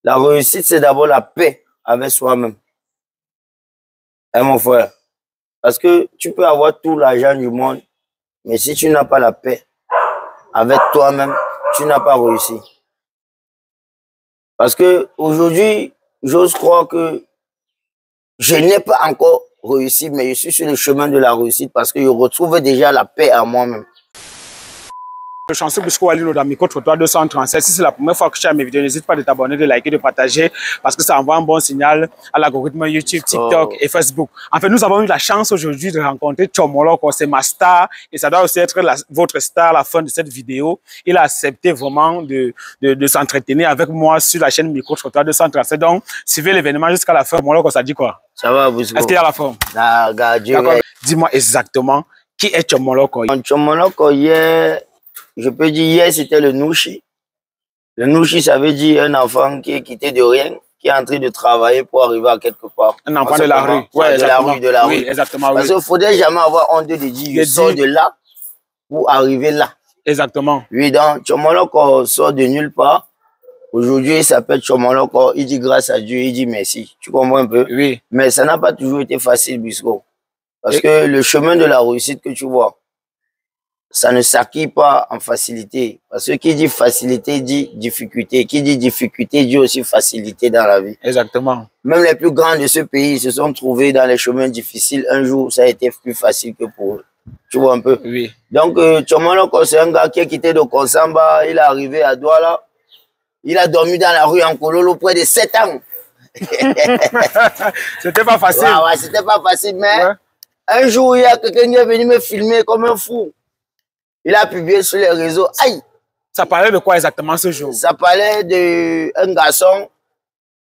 La réussite, c'est d'abord la paix avec soi-même. Hein, mon frère? Parce que tu peux avoir tout l'argent du monde, mais si tu n'as pas la paix avec toi-même, tu n'as pas réussi. Parce que aujourd'hui, j'ose croire que je n'ai pas encore réussi, mais je suis sur le chemin de la réussite parce que je retrouve déjà la paix en moi-même. Le chanceux Bisco Alilo dans Micro-Trottoir 237. Si c'est la première fois que tu as mes vidéos, n'hésite pas de t'abonner, de liker, de partager parce que ça envoie un bon signal à l'algorithme YouTube, TikTok et Facebook. En fait, nous avons eu la chance aujourd'hui de rencontrer Tchomoloko, c'est ma star et ça doit aussi être votre star à la fin de cette vidéo. Il a accepté vraiment de s'entretenir avec moi sur la chaîne Micro-Trottoir 237. Donc, suivez l'événement jusqu'à la fin. Tchomoloko, ça dit quoi? Ça va, Bisco? Est-ce qu'il y a la forme? D'accord. Dis-moi exactement qui est Tchomoloko. Tchomoloko, hier, je peux dire hier, c'était le Nouchi. Le Nouchi, ça veut dire un enfant qui est quitté de rien, qui est en train de travailler pour arriver à quelque part. Un enfant de la rue. Ouais, de la rue. Oui, exactement. Parce qu'il ne faudrait jamais avoir honte de dire, je sors de là pour arriver là. Exactement. Oui, donc, Tchomoloko sort de nulle part. Aujourd'hui, il s'appelle Tchomoloko. Il dit grâce à Dieu, il dit merci. Tu comprends un peu? Oui. Mais ça n'a pas toujours été facile, Bisco. Parce que le chemin de la réussite que tu vois, ça ne s'acquiert pas en facilité. Parce que qui dit facilité dit difficulté. Qui dit difficulté dit aussi facilité dans la vie. Exactement. Même les plus grands de ce pays se sont trouvés dans les chemins difficiles. Un jour, ça a été plus facile que pour eux. Tu vois un peu? Oui. Donc, Tchomoloko, c'est un gars qui a quitté de Konsamba. Il est arrivé à Douala. Il a dormi dans la rue en Kololo près de 7 ans. C'était pas facile. Ouais, c'était pas facile. Mais un jour, il y a quelqu'un qui est venu me filmer comme un fou. Il a publié sur les réseaux. Aïe! Ça parlait de quoi exactement ce jour? Ça parlait d'un garçon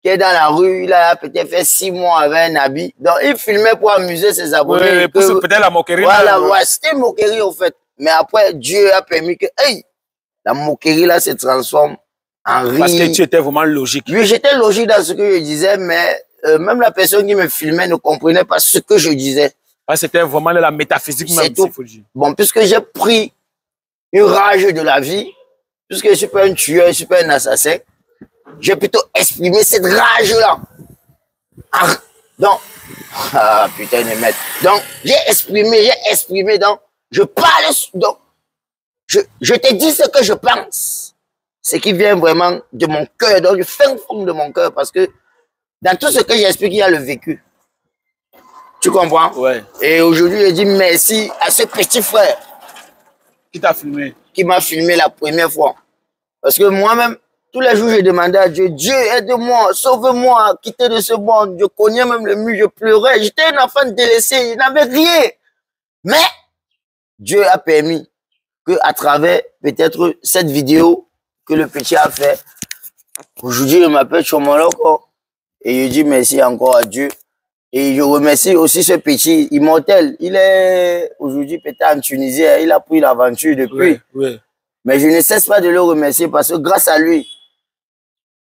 qui est dans la rue. Il a peut-être fait 6 mois avec un habit. Donc, il filmait pour amuser ses abonnés. Oui, peut-être la moquerie. Voilà, ouais, c'était une moquerie au fait. Mais après, Dieu a permis que, hey, la moquerie là se transforme en rire. Parce que tu étais vraiment logique. Oui, j'étais logique dans ce que je disais, mais même la personne qui me filmait ne comprenait pas ce que je disais. C'était vraiment de la métaphysique même. Tout. Bon, puisque j'ai pris une rage de la vie, puisque je ne suis pas un tueur, je ne suis pas un assassin, j'ai plutôt exprimé cette rage-là. Donc, ah putain de merde. Donc, j'ai exprimé, donc, je parle, donc, je te dis ce que je pense. Ce qui vient vraiment de mon cœur, donc du fin fond de mon cœur, parce que dans tout ce que j'explique, il y a le vécu. Tu comprends? Ouais. Et aujourd'hui, je dis merci à ce petit frère. Qui t'a filmé? Qui m'a filmé la première fois. Parce que moi-même, tous les jours, je demandais à Dieu, Dieu, aide-moi, sauve-moi, quitter de ce monde. Je cognais même le mur, je pleurais. J'étais un enfant délaissé, il n'avait rien. Mais Dieu a permis qu'à travers peut-être cette vidéo que le petit a fait, aujourd'hui, je m'appelle Tchomoloko et je dis merci encore à Dieu. Et je remercie aussi ce petit immortel. Il est aujourd'hui peut-être en Tunisie. Il a pris l'aventure depuis. Oui. Mais je ne cesse pas de le remercier parce que grâce à lui,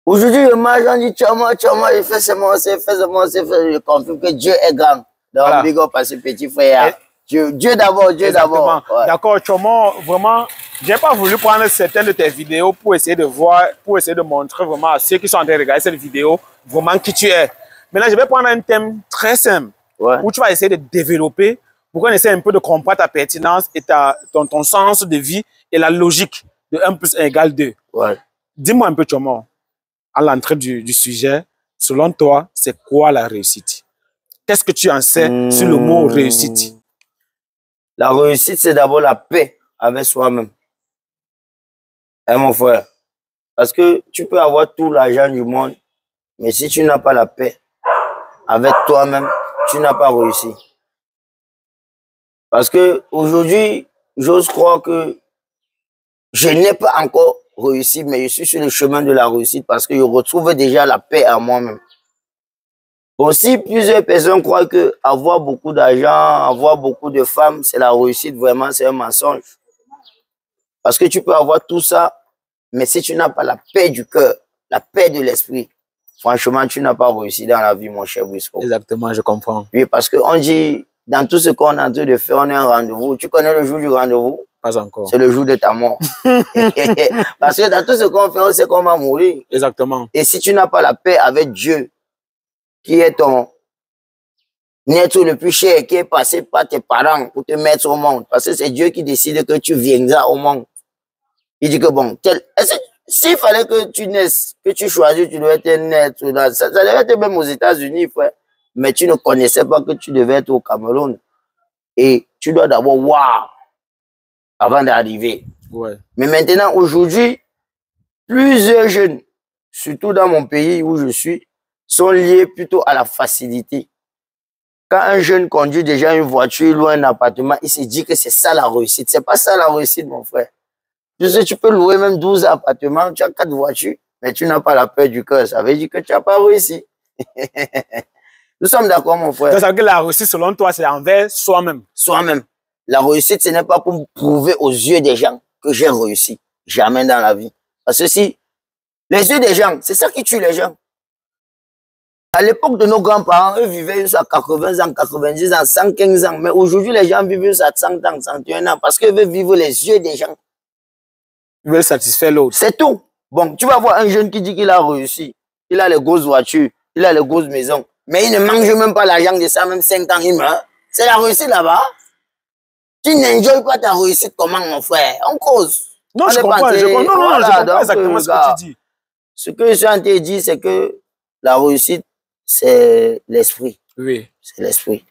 aujourd'hui, le mage, on dit Tchoma, il fait je confirme que Dieu est grand. Donc, voilà. Big up à ce petit frère. Dieu d'abord, Dieu d'abord. Ouais. D'accord, Tchoma, vraiment, j'ai pas voulu prendre certaines de tes vidéos pour essayer de voir, pour essayer de montrer vraiment à ceux qui sont en train de regarder cette vidéo, vraiment qui tu es. Maintenant, je vais prendre un thème très simple où tu vas essayer de développer pour qu'on essaie un peu de comprendre ta pertinence et ton sens de vie et la logique de 1 + 1 = 2. Ouais. Dis-moi un peu, Tchoma, à l'entrée du sujet, selon toi, c'est quoi la réussite? Qu'est-ce que tu en sais sur le mot réussite? La réussite, c'est d'abord la paix avec soi-même. Hein, mon frère? Parce que tu peux avoir tout l'argent du monde, mais si tu n'as pas la paix avec toi-même, tu n'as pas réussi. Parce que aujourd'hui, j'ose croire que je n'ai pas encore réussi, mais je suis sur le chemin de la réussite parce que je retrouve déjà la paix en moi-même. Aussi, plusieurs personnes croient que avoir beaucoup d'argent, avoir beaucoup de femmes, c'est la réussite. Vraiment, c'est un mensonge. Parce que tu peux avoir tout ça, mais si tu n'as pas la paix du cœur, la paix de l'esprit, franchement, tu n'as pas réussi dans la vie, mon cher Bisco. Exactement, je comprends. Oui, parce qu'on dit, dans tout ce qu'on est en train de faire, on a un rendez-vous. Tu connais le jour du rendez-vous? Pas encore. C'est le jour de ta mort. Parce que dans tout ce qu'on fait, on sait qu'on va mourir. Exactement. Et si tu n'as pas la paix avec Dieu, qui est ton être le plus cher, qui est passé par tes parents pour te mettre au monde, parce que c'est Dieu qui décide que tu viendras au monde. Il dit que bon, s'il fallait que tu naisses, que tu choisis, tu devais être naître, ça devait être même aux États-Unis, frère. Mais tu ne connaissais pas que tu devais être au Cameroun. Et tu dois d'abord voir avant d'arriver. Ouais. Mais maintenant, aujourd'hui, plusieurs jeunes, surtout dans mon pays où je suis, sont liés plutôt à la facilité. Quand un jeune conduit déjà une voiture ou un appartement, il se dit que c'est ça la réussite. C'est pas ça la réussite, mon frère. Tu sais, tu peux louer même 12 appartements, tu as 4 voitures, mais tu n'as pas la paix du cœur. Ça veut dire que tu n'as pas réussi. Nous sommes d'accord, mon frère. Donc, ça veut dire que la réussite, selon toi, c'est envers soi-même. Soi-même. La réussite, ce n'est pas pour prouver aux yeux des gens que j'ai réussi. Jamais dans la vie. Parce que si les yeux des gens, c'est ça qui tue les gens. À l'époque de nos grands-parents, eux vivaient jusqu'à 80 ans, 90 ans, 115 ans. Mais aujourd'hui, les gens vivent jusqu'à 100 ans, 101 ans parce qu'ils veulent vivre les yeux des gens. Ils veulent satisfaire l'autre. C'est tout. Bon, tu vas voir un jeune qui dit qu'il a réussi. Il a les grosses voitures, il a les grosses maisons. Mais il ne mange même pas l'argent de ça, même 5 ans, il meurt. C'est la réussite là-bas. Tu n'enjoys pas ta réussite comment, mon frère? On cause. Non, je comprends. Je comprends exactement ce que tu dis. Ce que je suis en train de dire, c'est que la réussite, c'est l'esprit. Oui. C'est l'esprit.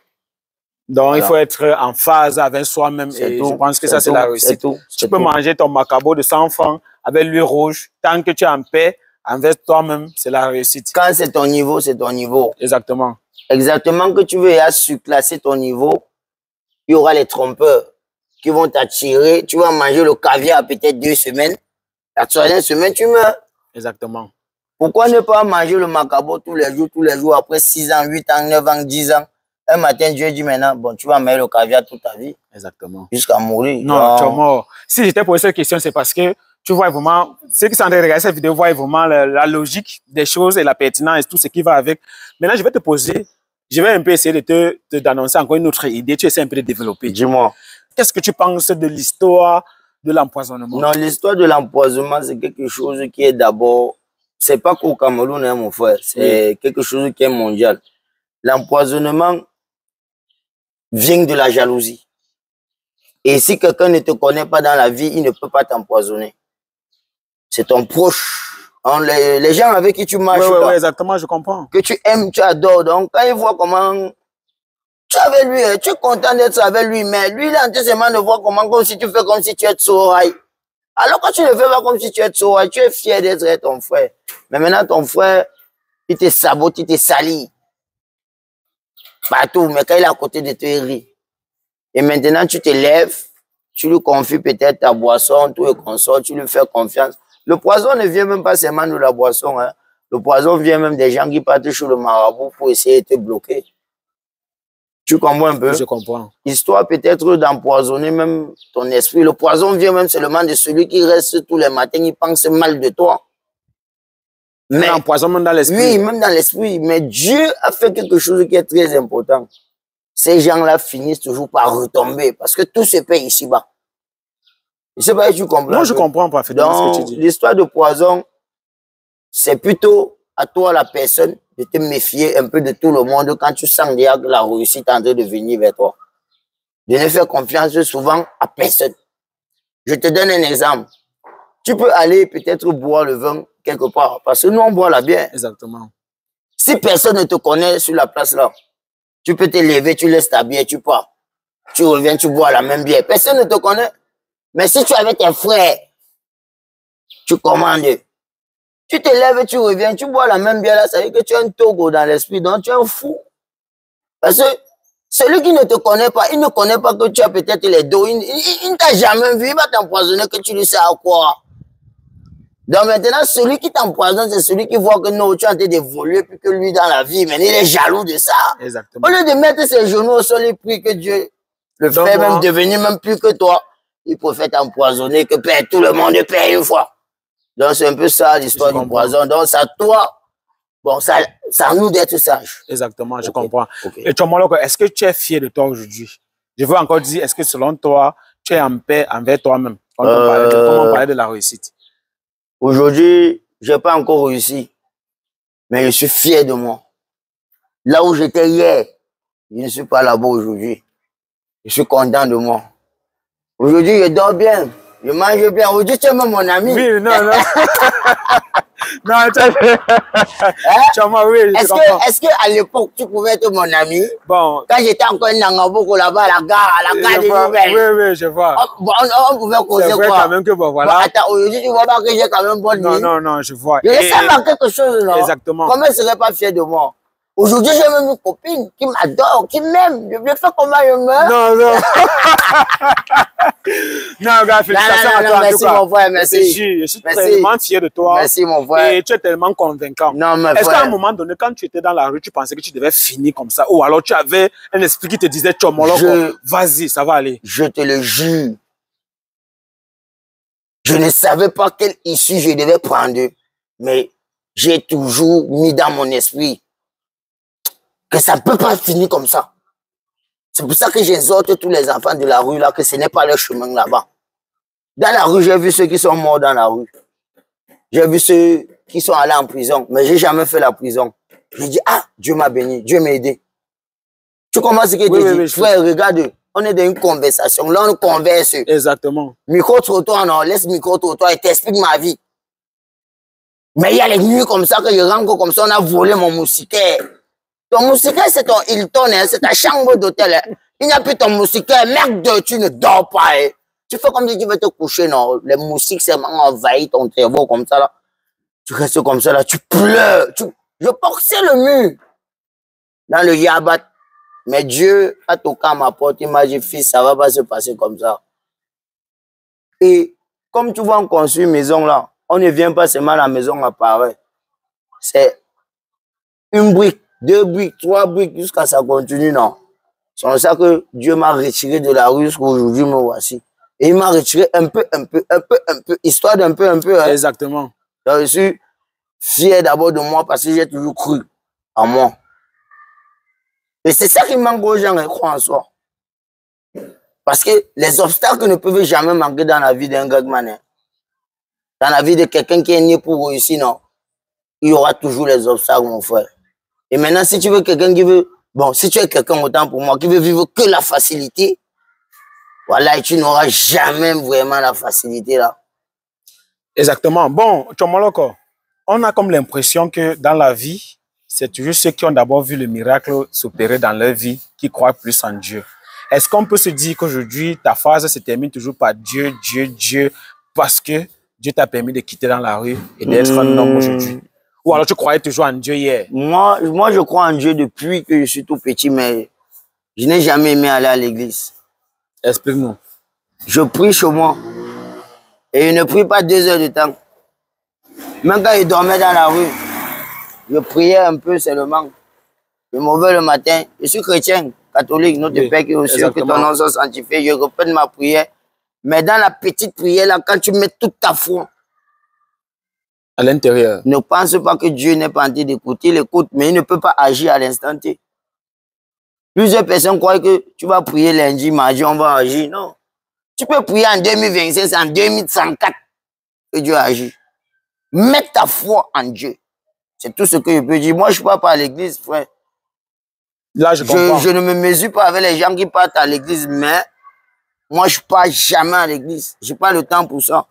Donc, voilà. Il faut être en phase avec soi-même et tout, je pense que ça, c'est la réussite. Tu peux manger ton macabo de 100 francs avec l'huile rouge. Tant que tu es en paix avec toi-même, c'est la réussite. Quand c'est ton niveau, c'est ton niveau. Exactement. Exactement que tu veux surclasser ton niveau, il y aura les trompeurs qui vont t'attirer. Tu vas manger le caviar peut-être 2 semaines. La 3e semaine, tu meurs. Exactement. Pourquoi ne pas manger le macabo tous les jours, après 6 ans, 8 ans, 9 ans, 10 ans? Un matin, Dieu dit maintenant, bon, tu vas manger le caviar toute ta vie. Exactement. Jusqu'à mourir. Non, tu es mort. Si j'étais posé cette question, c'est parce que tu vois vraiment, ceux qui sont en train de regarder cette vidéo voient vraiment la logique des choses et la pertinence et tout ce qui va avec. Maintenant, je vais te poser, je vais un peu essayer de t'annoncer encore une autre idée. Tu essaies un peu de développer. Dis-moi. Qu'est-ce que tu penses de l'histoire de l'empoisonnement? Non, l'histoire de l'empoisonnement, c'est quelque chose qui est d'abord, c'est pas qu'au Cameroun, hein, mon frère, c'est quelque chose qui est mondial. L'empoisonnement vient de la jalousie. Et si quelqu'un ne te connaît pas dans la vie, il ne peut pas t'empoisonner. C'est ton proche. Les gens avec qui tu marches, oui, exactement, je comprends. Que tu aimes, tu adores. Donc, quand il voit comment tu es avec lui, tu es content d'être avec lui, mais lui, il est en train de voir comment, comme si tu fais comme si tu es Tsoraï. Alors, quand tu ne fais pas comme si tu es Tsoraï, tu es fier d'être ton frère. Mais maintenant, ton frère, il te sabote, il te salit. Partout, mais quand il est à côté de toi, il rit. Et maintenant, tu te lèves, tu lui confies peut-être ta boisson, tout et consort, tu lui fais confiance. Le poison ne vient même pas seulement de la boisson. Hein. Le poison vient même des gens qui partent sur le marabout pour essayer de te bloquer. Tu comprends un peu? Je comprends. Histoire peut-être d'empoisonner même ton esprit. Le poison vient même seulement de celui qui reste tous les matins, il pense mal de toi. Mais l'empoisonnement dans l'esprit. Oui, même dans l'esprit. Mais Dieu a fait quelque chose qui est très important. Ces gens-là finissent toujours par retomber parce que tout se paye ici-bas. Je ne sais pas si tu comprends. Non, je comprends parfaitement ce que tu dis. L'histoire de poison, c'est plutôt à toi, la personne, de te méfier un peu de tout le monde quand tu sens déjà que la réussite est en train de venir vers toi. De ne faire confiance souvent à personne. Je te donne un exemple. Tu peux aller peut-être boire le vin quelque part parce que nous, on boit la bière. Exactement. Si personne ne te connaît sur la place là, tu peux te lever, tu laisses ta bière, tu pars. Tu reviens, tu bois la même bière. Personne ne te connaît. Mais si tu es avec tes frères, tu commandes. Tu te lèves, tu reviens, tu bois la même bière là, ça veut dire que tu as un togo dans l'esprit, donc tu es un fou. Parce que celui qui ne te connaît pas, il ne connaît pas que tu as peut-être les dos, il ne t'a jamais vu, il va t'empoisonner que tu lui sais à quoi. Donc maintenant, celui qui t'empoisonne, c'est celui qui voit que non, tu es en train d'évoluer plus que lui dans la vie, mais il est jaloux de ça. Exactement. Au lieu de mettre ses genoux au sol, il prie que Dieu le fait même devenir même plus que toi. Il préfère t'empoisonner que perdre tout le monde paye une fois. Donc c'est un peu ça l'histoire du poison. Donc c'est à toi, bon, ça à nous d'être sages. Exactement, je comprends. Et Tchomoloko, est-ce que tu es fier de toi aujourd'hui? Je veux encore dire, est-ce que selon toi, tu es en paix envers toi-même quand on parlait de la réussite? Aujourd'hui, je n'ai pas encore réussi, mais je suis fier de moi. Là où j'étais hier, je ne suis pas là-bas aujourd'hui. Je suis content de moi. Aujourd'hui, je dors bien, je mange bien. Aujourd'hui, tu es même mon ami. Oui, non, non. Non, tu oui, est-ce qu'à l'époque, tu pouvais être mon ami? Bon. Quand j'étais encore un Nangaboko là-bas, à la gare des nouvelles. Oui, je vois. On pouvait causer quoi? C'est vrai quand même que bon, voilà. Bon, attends, aujourd'hui, tu vois pas que j'ai quand même bonne vie? Non, non, je vois. Je sais pas quelque chose, non? Exactement. Comment je serais pas fier de moi? Aujourd'hui, j'ai même une copine qui m'adore, qui m'aime. Je vais faire comment je meurs? Non, non. Non, gars, félicitations à toi. Merci, mon frère, merci. Je suis tellement fier de toi. Merci, mon frère. Et tu es tellement convaincant. Non, mais est-ce qu'à un moment donné, quand tu étais dans la rue, tu pensais que tu devais finir comme ça? Ou alors tu avais un esprit qui te disait, vas-y, ça va aller. Je te le jure. Je ne savais pas quelle issue je devais prendre. Mais j'ai toujours mis dans mon esprit que ça ne peut pas finir comme ça. C'est pour ça que j'exhorte tous les enfants de la rue là, que ce n'est pas leur chemin là-bas. Dans la rue, j'ai vu ceux qui sont morts dans la rue. J'ai vu ceux qui sont allés en prison, mais j'ai jamais fait la prison. J'ai dit, ah, Dieu m'a béni, Dieu m'a aidé. Tu comprends ce que tu dis? Frère, regarde, on est dans une conversation, là on converse. Exactement. Micro-trottoir, non, laisse micro-trottoir et t'explique ma vie. Mais il y a les nuits comme ça que je rentre comme ça, on a volé mon moustiquaire. Ton moustiquaire, c'est ton Hilton, hein, c'est ta chambre d'hôtel. Hein. Il n'y a plus ton moustiquaire. Merde, tu ne dors pas. Hein. Tu fais comme si tu veux te coucher, non. Les moustiques, c'est envahi ton cerveau comme ça, là. Tu restes comme ça, là. Tu pleures. Je boxais le mur. Dans le yabat. Mais Dieu a toqué à ma porte. Il m'a dit, fils, ça va pas se passer comme ça. Et comme tu vois, on construit une maison, là. On ne vient pas seulement, la maison apparaît. C'est une brique. 2 briques, 3 briques, jusqu'à ça continue, non. C'est pour ça que Dieu m'a retiré de la rue jusqu'à aujourd'hui, me voici. Et il m'a retiré un peu, histoire d'un peu, hein. Exactement. Donc, je suis fier d'abord de moi parce que j'ai toujours cru en moi. Et c'est ça qui manque aux gens, ils croient en soi. Parce que les obstacles ne peuvent jamais manquer dans la vie d'un gars, man. Dans la vie de quelqu'un qui est né pour réussir, non. Il y aura toujours les obstacles, mon frère. Et maintenant, si tu veux quelqu'un qui veut, bon, si tu es quelqu'un autant pour moi, qui veut vivre que la facilité, voilà, et tu n'auras jamais vraiment la facilité là. Exactement. Bon, Tchomoloko, on a comme l'impression que dans la vie, c'est toujours ceux qui ont d'abord vu le miracle s'opérer dans leur vie qui croient plus en Dieu. Est-ce qu'on peut se dire qu'aujourd'hui, ta phrase se termine toujours par Dieu, Dieu, Dieu, parce que Dieu t'a permis de quitter dans la rue et d'être un homme aujourd'hui? Ou alors tu croyais toujours en Dieu hier? Moi, je crois en Dieu depuis que je suis tout petit, mais je n'ai jamais aimé aller à l'église. Explique-nous. Je prie chez moi. Et je ne prie pas 2 heures de temps. Même quand je dormais dans la rue, je priais un peu seulement. Je me levais le matin. Je suis chrétien, catholique, notre Père qui est aux cieux, que ton nom soit sanctifié. Je répète ma prière. Mais dans la petite prière, là, quand tu mets toute ta foi à l'intérieur, ne pense pas que Dieu n'est pas en train d'écouter. Il écoute, mais il ne peut pas agir à l'instant T. Plusieurs personnes croient que tu vas prier lundi, mardi, on va agir. Non. Tu peux prier en 2025, c'est en 2104 que Dieu agit. Mets ta foi en Dieu. C'est tout ce que je peux dire. Moi, je ne pars pas à l'église, frère. Là, je comprends. Je ne me mesure pas avec les gens qui partent à l'église, mais moi, je ne pars jamais à l'église. Je n'ai pas le temps pour ça.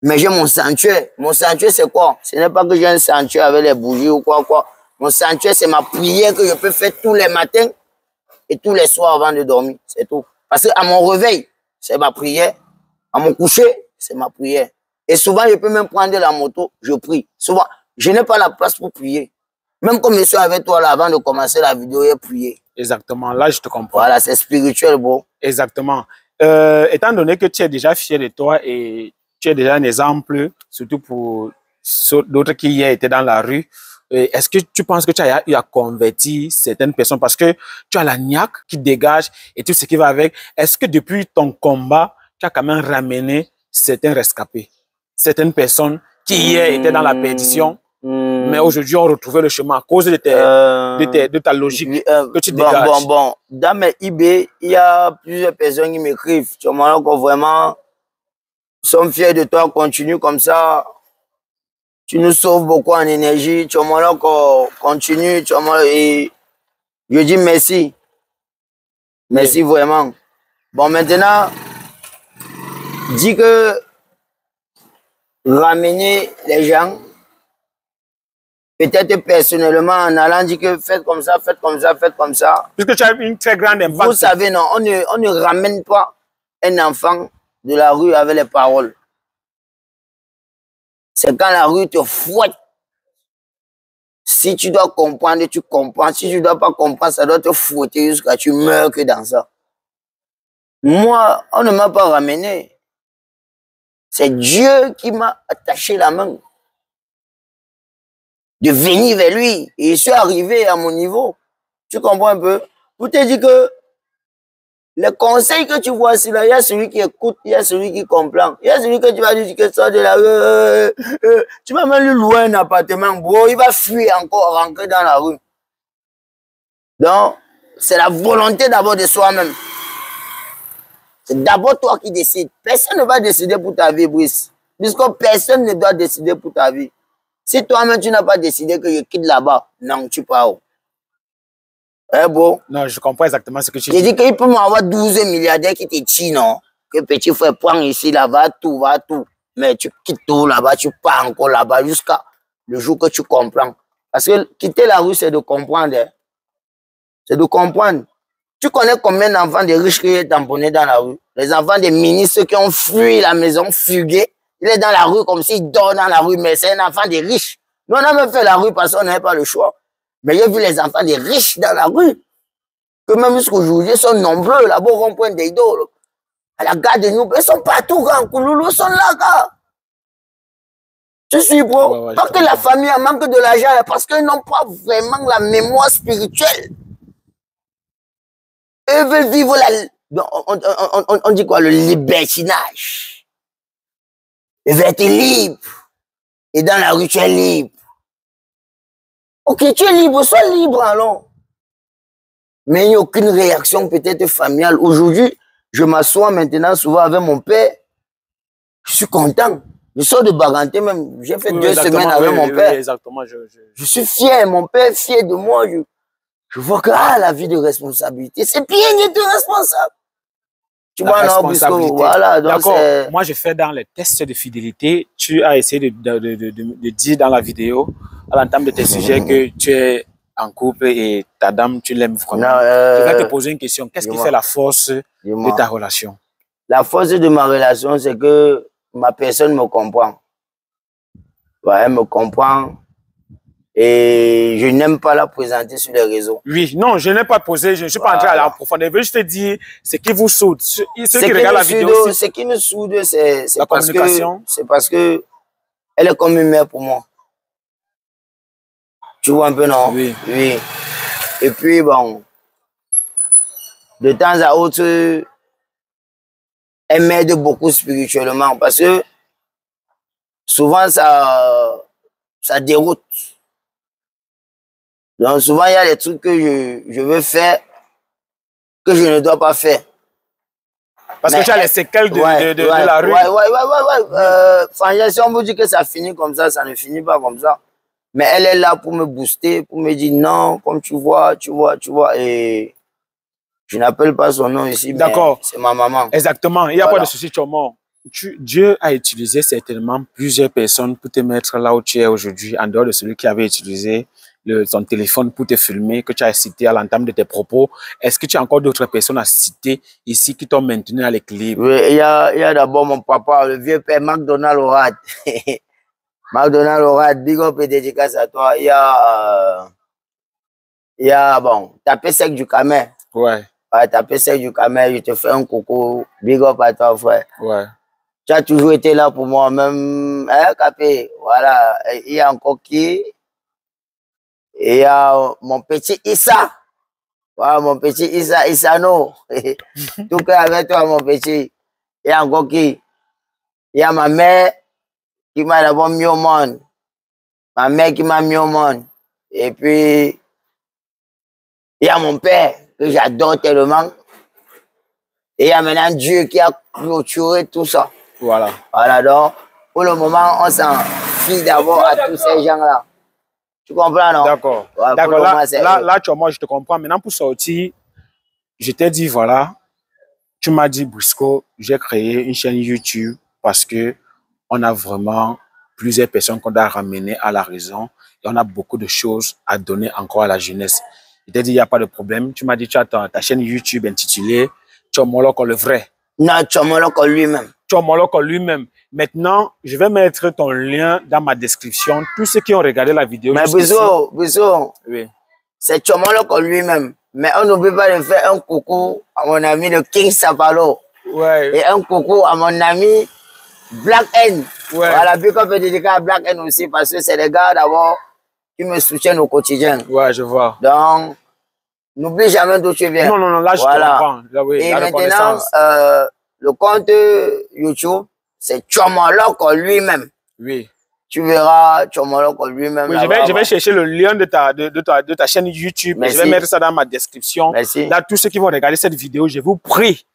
Mais j'ai mon sanctuaire. Mon sanctuaire, c'est quoi? Ce n'est pas que j'ai un sanctuaire avec les bougies ou quoi. Mon sanctuaire, c'est ma prière que je peux faire tous les matins et tous les soirs avant de dormir. C'est tout. Parce qu'à mon réveil, c'est ma prière. À mon coucher, c'est ma prière. Et souvent, je peux même prendre la moto, je prie. Souvent, je n'ai pas la place pour prier. Même comme je suis avec toi là, avant de commencer la vidéo, j'ai prié. Exactement, là, je te comprends. Voilà, c'est spirituel, bro. Exactement. Étant donné que tu es déjà fier de toi et tu es déjà un exemple, surtout pour d'autres qui hier étaient dans la rue, est-ce que tu penses que tu as eu à convertir certaines personnes parce que tu as la niaque qui dégage et tout ce qui va avec? Est-ce que depuis ton combat, tu as quand même ramené certains rescapés, certaines personnes qui hier étaient dans la perdition Mais aujourd'hui, on retrouvait le chemin à cause de, de ta logique que tu dégages. Bon. Dans mes IB, il y a plusieurs personnes qui m'écrivent. Tu vois, vraiment, sommes fiers de toi, continue comme ça. Tu nous sauves beaucoup en énergie. Tu vois, continue. Tu vois, et je dis merci. Merci vraiment. Bon, maintenant, dis que ramener les gens, peut-être personnellement, en allant dire que faites comme ça, faites comme ça, faites comme ça. Puisque tu as une très grande impact. Vous savez, non, on ne ramène pas un enfant de la rue avec les paroles. C'est quand la rue te fouette. Si tu dois comprendre, tu comprends. Si tu ne dois pas comprendre, ça doit te fouetter jusqu'à ce que tu meurs que dans ça. Moi, on ne m'a pas ramené. C'est Dieu qui m'a attaché la main. De venir vers lui. Et je suis arrivé à mon niveau. Tu comprends un peu? Pour te dire que les conseils que tu vois ici, là, il y a celui qui écoute, il y a celui qui comprend. Il y a celui que tu vas dire que ça de la rue. Tu vas même lui louer un appartement, bro. Il va fuir encore, rentrer dans la rue. Donc, c'est la volonté d'abord de soi-même. C'est d'abord toi qui décides. Personne ne va décider pour ta vie, Brice. Puisque personne ne doit décider pour ta vie. Si toi-même, tu n'as pas décidé que je quitte là-bas, non, tu pars où? Eh bon. Non, je comprends exactement ce que tu dis. Je dis qu'il peut m'avoir 12 milliardaires qui te tuent, non? Que petit frère prend ici, là-bas, tout, va tout. Mais tu quittes tout là-bas, tu pars encore là-bas jusqu'à le jour que tu comprends. Parce que quitter la rue, c'est de comprendre. Hein? C'est de comprendre. Tu connais combien d'enfants de riches qui sont tamponnés dans la rue? Les enfants des ministres qui ont fui la maison, fugué. Il est dans la rue comme s'il dort dans la rue, mais c'est un enfant des riches. Nous, on a même fait la rue parce qu'on n'avait pas le choix. Mais j'ai vu les enfants des riches dans la rue. Que même jusqu'aujourd'hui, ils sont nombreux là-bas au rond-point des idoles. À la gare de nous, ils sont partout, gars. Kouloulou, ils sont là, gars. Tu suis, bro. Pas que la famille a manque de l'argent, parce qu'ils n'ont pas vraiment la mémoire spirituelle. Eux veulent vivre la... On dit quoi? Le libertinage. Ils veulent être libres. Et dans la rue, tu es libre. Ok, tu es libre, sois libre alors. Mais il n'y a aucune réaction peut-être familiale. Aujourd'hui, je m'assois maintenant souvent avec mon père. Je suis content. Je sors de Baganté même. J'ai fait 2 semaines avec mon père. Exactement. Je suis fier. Mon père est fier de moi. Je vois que la vie de responsabilité, c'est bien d'être responsable. Tu vois, non, voilà. D'accord. Moi, je fais dans les tests de fidélité. Tu as essayé de dire dans la vidéo, à l'entame de tes sujets, que tu es en couple et ta dame, tu l'aimes vraiment. Je vais te poser une question. Qu'est-ce qui fait la force de ta relation? La force de ma relation, c'est que ma personne me comprend. Ouais, elle me comprend. Et je n'aime pas la présenter sur les réseaux. Oui, non, je n'ai pas posé, je ne suis pas entré à la profondeur. Je veux juste te dire, ce qui vous soude. Ceux qui regardent la vidéo, ce qui nous soude, c'est la communication. C'est parce que elle est comme une mère pour moi. Tu vois un peu, non? Oui. Oui. Et puis, bon, de temps à autre, elle m'aide beaucoup spirituellement parce que souvent, ça déroute. Donc, souvent, il y a des trucs que je veux faire que je ne dois pas faire. Parce que tu as les séquelles de la rue. Franchement, si on vous dit que ça finit comme ça ne finit pas comme ça. Mais elle est là pour me booster, pour me dire non, comme tu vois. Et je n'appelle pas son nom ici, mais c'est ma maman. Exactement, il n'y a pas de souci, tu es mort. Dieu a utilisé certainement plusieurs personnes pour te mettre là où tu es aujourd'hui, en dehors de celui qui avait utilisé son téléphone pour te filmer, que tu as cité à l'entame de tes propos. Est-ce que tu as encore d'autres personnes à citer ici qui t'ont maintenu à l'équilibre? Oui, il y a d'abord mon papa, le vieux père McDonald Orad. McDonald Orad, big up et dédicace à toi. Il y a bon, Tapé Sec du Camer. Ouais. Tapé Sec du Camer, je te fais un coucou. Big up à toi, frère. Ouais. Tu as toujours été là pour moi, même, hein, Capé. Voilà. Il y a encore qui? Et il y a mon petit Issa. Voilà, mon petit Issa, Issano. Tout cas avec toi, mon petit. Il y a encore qui? Il y a ma mère qui m'a d'abord mis au monde. ma mère qui m'a mis au monde. Et puis, il y a mon père que j'adore tellement. Et il y a maintenant Dieu qui a clôturé tout ça. Voilà. Voilà, donc, pour le moment, on s'en fiche d'abord à tous ces gens-là. Tu comprends, non? D'accord. Ouais, D'accord. Là, tu vois, moi, je te comprends. Maintenant, pour sortir, je t'ai dit, voilà, tu m'as dit, Brisco, j'ai créé une chaîne YouTube parce que on a vraiment plusieurs personnes qu'on doit ramener à la raison et on a beaucoup de choses à donner encore à la jeunesse. Je t'ai dit, il n'y a pas de problème. Tu m'as dit, tu as ta chaîne YouTube intitulée Tchomoloko le vrai. Non, Tchomoloko lui-même. Tchomoloko lui-même. Maintenant, je vais mettre ton lien dans ma description. Tous ceux qui ont regardé la vidéo. Mais Bousso, oui. C'est Tchomoloko lui-même. Mais on n'oublie pas de faire un coucou à mon ami le King Sapalo. Ouais. Et un coucou à mon ami Black N. Ouais. Voilà, puis qu'on peut dédicacer à Black N aussi parce que c'est les gars d'abord qui me soutiennent au quotidien. Ouais, je vois. Donc, n'oublie jamais d'où tu viens. Non, là, je comprends. Là, oui, et maintenant, le compte YouTube, c'est Tchomoloko lui-même. Oui. Tu verras Tchomoloko lui-même. Oui, je vais chercher le lien de ta chaîne YouTube. Je vais mettre ça dans ma description. Merci. Là, tous ceux qui vont regarder cette vidéo, je vous prie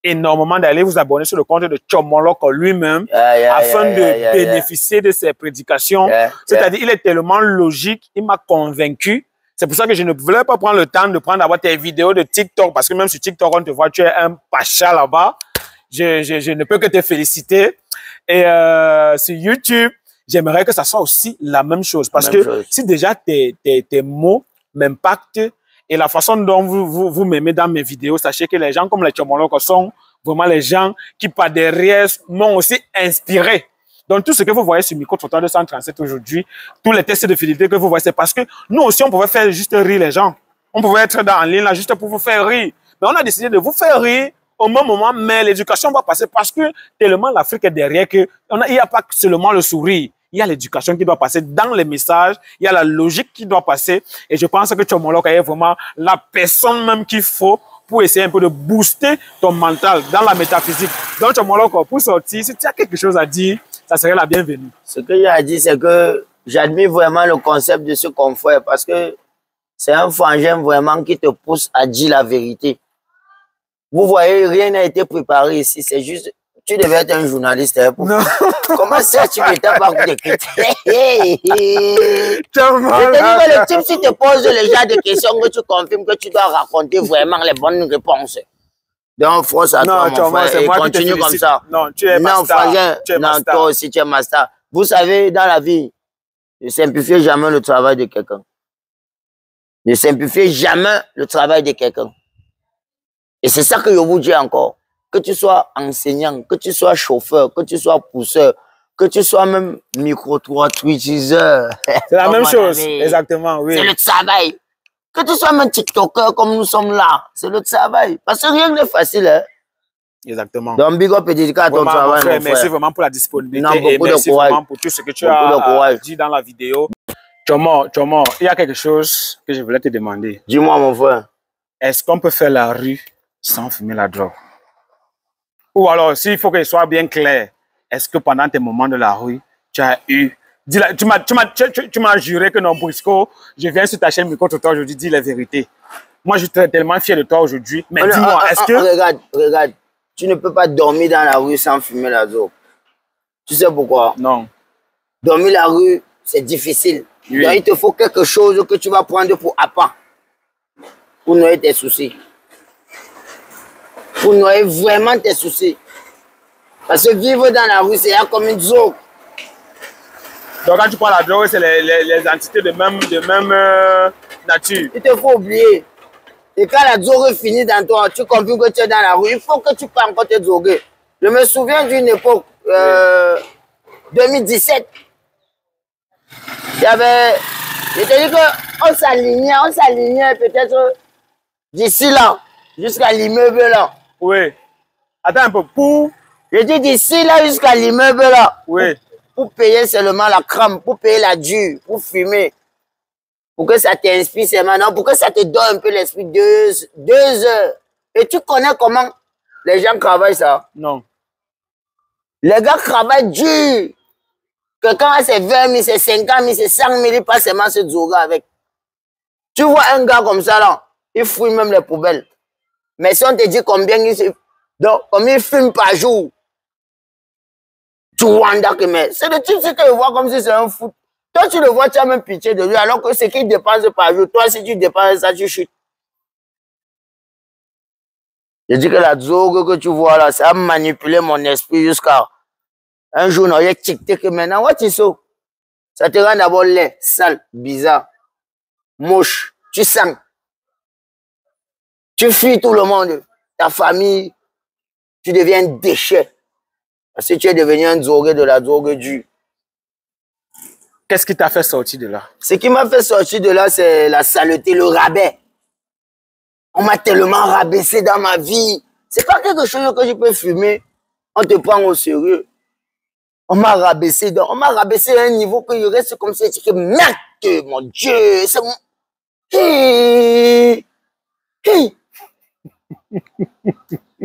énormément d'aller vous abonner sur le compte de Tchomoloko lui-même afin de bénéficier de ses prédications. C'est-à-dire, il est tellement logique, il m'a convaincu. C'est pour ça que je ne voulais pas prendre le temps de prendre d'abord tes vidéos de TikTok, parce que même sur TikTok, on te voit, tu es un pacha là-bas. Je ne peux que te féliciter. Et sur YouTube, j'aimerais que ça soit aussi la même chose. Parce que si déjà tes mots m'impactent et la façon dont vous m'aimez dans mes vidéos, sachez que les gens comme les Tchomoloko sont vraiment les gens qui, par derrière, m'ont aussi inspiré. Donc, tout ce que vous voyez sur Micro Trottoir 237 aujourd'hui, tous les tests de fidélité que vous voyez, c'est parce que nous aussi, on pouvait faire juste rire les gens. On pouvait être en ligne là juste pour vous faire rire. Mais on a décidé de vous faire rire au même moment, mais l'éducation va passer parce que tellement l'Afrique est derrière que il n'y a pas seulement le sourire. Il y a l'éducation qui doit passer dans les messages, il y a la logique qui doit passer. Et je pense que Tchomoloko est vraiment la personne même qu'il faut pour essayer un peu de booster ton mental dans la métaphysique. Donc Tchomoloko, pour sortir, si tu as quelque chose à dire, ça serait la bienvenue. Ce que j'ai à dire, c'est que j'admire vraiment le concept de ce qu'on fait parce que c'est un frangin vraiment qui te pousse à dire la vérité. Vous voyez, rien n'a été préparé ici, c'est juste... Tu devais être un journaliste. Hein, pour... Comment ça, tu m'étais pas écrit? Je te dis que le type, si te pose les gens des questions, que tu confirmes que tu dois raconter vraiment les bonnes réponses. Donc, force à toi, mon frère, et continue comme ça. Non, tu es master. Non, toi aussi, tu es master. Vous savez, dans la vie, ne simplifiez jamais le travail de quelqu'un. Ne simplifiez jamais le travail de quelqu'un. Et c'est ça que je vous dis encore. Que tu sois enseignant, que tu sois chauffeur, que tu sois pousseur, que tu sois même micro-trottoiriseur. C'est la même chose, exactement, oui. C'est le travail. Que tu sois même TikToker comme nous sommes là, c'est le travail. Parce que rien n'est facile. Hein? Exactement. Donc, big up et dédicace à ton travail, mon frère. Merci vraiment pour la disponibilité non, et merci vraiment pour tout ce que tu as dit dans la vidéo. Tchomo, il y a quelque chose que je voulais te demander. Dis-moi, mon frère. Est-ce qu'on peut faire la rue sans fumer la drogue? Ou alors, s'il faut qu'il soit bien clair, est-ce que pendant tes moments de la rue, tu as eu... Tu m'as juré que non, Brisco, je viens sur ta chaîne Micro Trottoir aujourd'hui, dis la vérité. Moi, je suis tellement fier de toi aujourd'hui. Mais dis-moi, est-ce que... Regarde, tu ne peux pas dormir dans la rue sans fumer la drogue. Tu sais pourquoi? Non. Dormir la rue, c'est difficile. Oui. Donc, il te faut quelque chose que tu vas prendre pour appât. Pour noyer tes soucis. Pour noyer vraiment tes soucis. Parce que vivre dans la rue, c'est comme une drogue. Donc quand tu prends la drogue, c'est les entités de même nature. Il te faut oublier. Et quand la drogue finit dans toi, tu comprends que tu es dans la rue, il faut que tu peux encore te droguer. Je me souviens d'une époque, 2017. Il y avait... Je te dis qu'on s'alignait peut-être d'ici là, jusqu'à l'immeuble là. Oui. Attends un peu, pour... Je dis d'ici là jusqu'à l'immeuble là. Oui. Pour payer seulement la crème, pour payer la dure, pour fumer. Pour que ça t'inspire seulement, non, pour que ça te donne un peu l'esprit 2 heures. Et tu connais comment les gens travaillent ça? Non. Les gars travaillent dur. Quelqu'un a ses 20 000, ses 50 000, ses 100 000, il passe seulement se droguer avec. Tu vois un gars comme ça là, il fouille même les poubelles. Mais si on te dit combien il fume par jour, tu vois que mais c'est le type que tu le vois comme si c'est un fou. Toi tu le vois, tu as même pitié de lui, alors que ce qu'il dépense par jour, toi si tu dépenses ça, tu chutes. Je dis que la drogue que tu vois là, ça a manipulé mon esprit jusqu'à un jour, non, il y a tic-tic maintenant, what is so? Ça te rend d'abord laid, sale, bizarre, moche, tu sens. Tu fuis tout le monde, ta famille, tu deviens un déchet. Parce que tu es devenu un drogué de la drogue dure. Qu'est-ce qui t'a fait sortir de là? Ce qui m'a fait sortir de là, c'est la saleté, le rabais. On m'a tellement rabaissé dans ma vie. C'est pas quelque chose que je peux fumer. On te prend au sérieux. On m'a rabaissé à un niveau que je reste comme ça. C'est que merde, mon Dieu. C'est mon...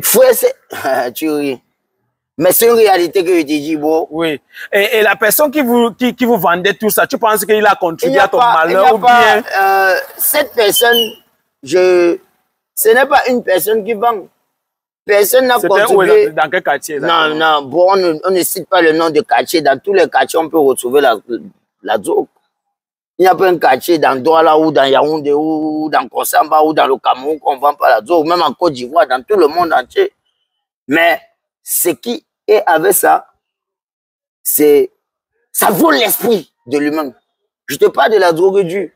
Frère, c'est... tu ris. Mais c'est une réalité que je te dis, bro. Oui. Et la personne qui vous vendait tout ça, tu penses qu'il a contribué à ton malheur ou bien... Cette personne, ce n'est pas une personne qui vend. Personne n'a contribué. Dans quel quartier? Exactement? Non, bon, on ne cite pas le nom de quartier. Dans tous les quartiers, on peut retrouver la drogue. Il n'y a pas un quartier dans Douala ou dans Yaoundé ou dans Kosamba ou dans le Cameroun qu'on ne vend pas la drogue. Même en Côte d'Ivoire, dans tout le monde entier. Mais ce qui est avec ça, c'est... Ça vaut l'esprit de l'humain. Je te parle de la drogue dure.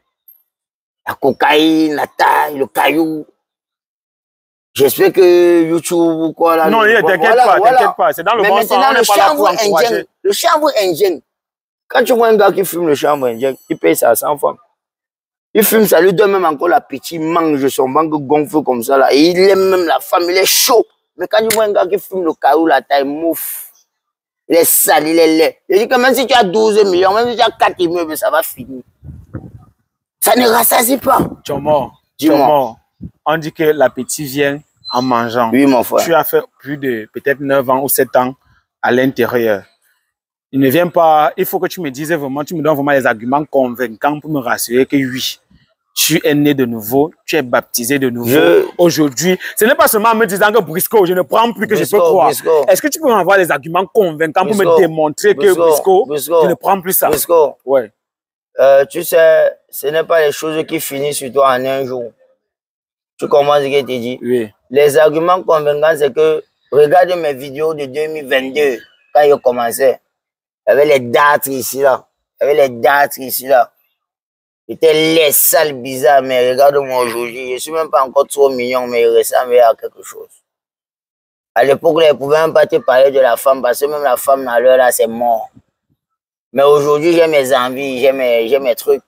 La cocaïne, la taille, le caillou. J'espère que YouTube ou quoi là. Non, t'inquiète pas. C'est dans le bon sens. Maintenant, le chanvre indien. Quand tu vois un gars qui fume le chanvre indien, il paye ça à 100 francs. Il fume, ça lui donne même encore l'appétit, mange son banque gonfle comme ça là. Et il aime même la femme, il est chaud. Mais quand tu vois un gars qui fume le caillou, la taille mouffe. Il est sale, il est laid. Je dis que même si tu as 12 millions, même si tu as 4 immeubles, ça va finir. Ça ne rassasie pas. Tu es mort. Dis-moi. On dit que l'appétit vient en mangeant. Oui, mon frère. Tu as fait plus de peut-être 9 ans ou 7 ans à l'intérieur. Il ne vient pas, il faut que tu me dises vraiment, tu me donnes vraiment les arguments convaincants pour me rassurer que oui, tu es né de nouveau, tu es baptisé de nouveau. Aujourd'hui, ce n'est pas seulement en me disant que Brisco, je ne prends plus que je peux croire. Est-ce que tu peux m'avoir les arguments convaincants pour me démontrer que Brisco, je ne prends plus ça? Brisco, ouais. Tu sais, ce n'est pas les choses qui finissent sur toi en un jour. Tu comprends ce que je te dis? Oui. Les arguments convaincants, c'est que regarde mes vidéos de 2022, quand je commençais. Il y avait les dates ici là. C'était les sales bizarres, mais regarde-moi aujourd'hui. Je ne suis même pas encore trop mignon, mais il ressemble à quelque chose. À l'époque, ils ne pouvaient même pas te parler de la femme, parce que même la femme, dans l'heure là, c'est mort. Mais aujourd'hui, j'ai mes envies, j'ai mes trucs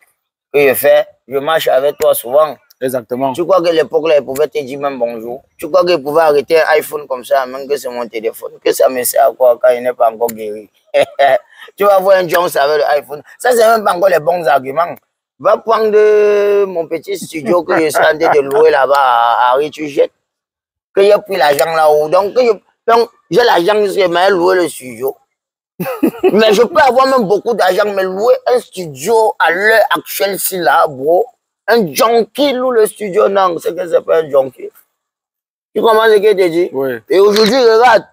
que je fais. Je marche avec toi souvent. Exactement. Tu crois que l'époque là, ils pouvaient te dire même bonjour? Tu crois qu'ils pouvaient arrêter un iPhone comme ça, même que c'est mon téléphone? Que ça me sert à quoi quand il n'est pas encore guéri? Tu vas voir un Jones avec l'iPhone. Ça, c'est même pas encore les bons arguments. Va prendre mon petit studio que je suis en train de louer là-bas à Ritu-Jet. Que j'ai pris l'argent là-haut. Donc, j'ai l'argent, je vais louer le studio. Mais je peux avoir même beaucoup d'argent, mais louer un studio à l'heure actuelle, si là, bro. Un junkie loue le studio, non, c'est que c'est pas un junkie. Tu comprends ce que je te dis? Oui. Et aujourd'hui, regarde,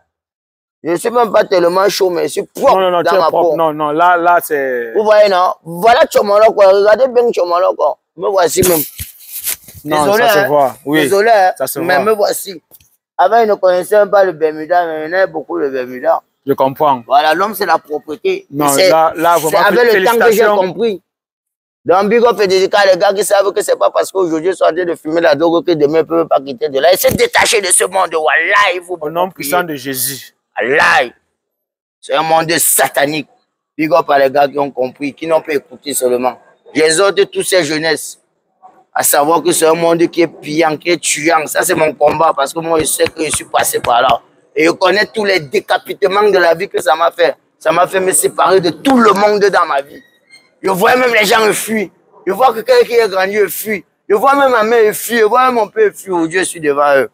je ne suis même pas tellement chaud, mais je suis propre dans ma peau. Non, là, c'est... Vous voyez, non? Voilà Tchomolo, quoi. Regardez bien Tchomolo, quoi. Me voici même. Non, désolé, ça se voit. Oui, désolé, ça se mais voit. me voici. Avant, ils ne connaissaient même pas le Bermuda, mais il y en avait beaucoup le Bermuda. Je comprends. Voilà, l'homme, c'est la propreté. Non, là, vraiment, c'est avec le temps que j'ai compris. Donc, big up et dédicace les gars qui savent que c'est pas parce qu'aujourd'hui ils sont en train de fumer la drogue que demain ils ne peuvent pas quitter de là. Ils se détacher de ce monde. Wallah, il faut. Au nom puissant de Jésus. Wallah. C'est un monde satanique. Big up à les gars qui ont compris, qui n'ont pas écouté seulement. J'exhorte tous ces jeunesses à savoir que c'est un monde qui est pillant, qui est tuant. Ça, c'est mon combat parce que moi, je sais que je suis passé par là. Et je connais tous les décapitements de la vie que ça m'a fait. Ça m'a fait me séparer de tout le monde dans ma vie. Je vois même les gens fuient. Je vois que quelqu'un qui est grandi fuit. Je vois même ma mère fuit. Je vois même mon père fuir. Aujourd'hui, je suis devant eux.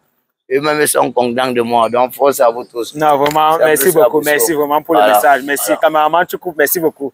eux-mêmes sont contents de moi. Donc, force à vous tous. Non, vraiment, merci beaucoup. Merci vraiment pour le message. Merci. Cameraman, tu coupes. Merci beaucoup.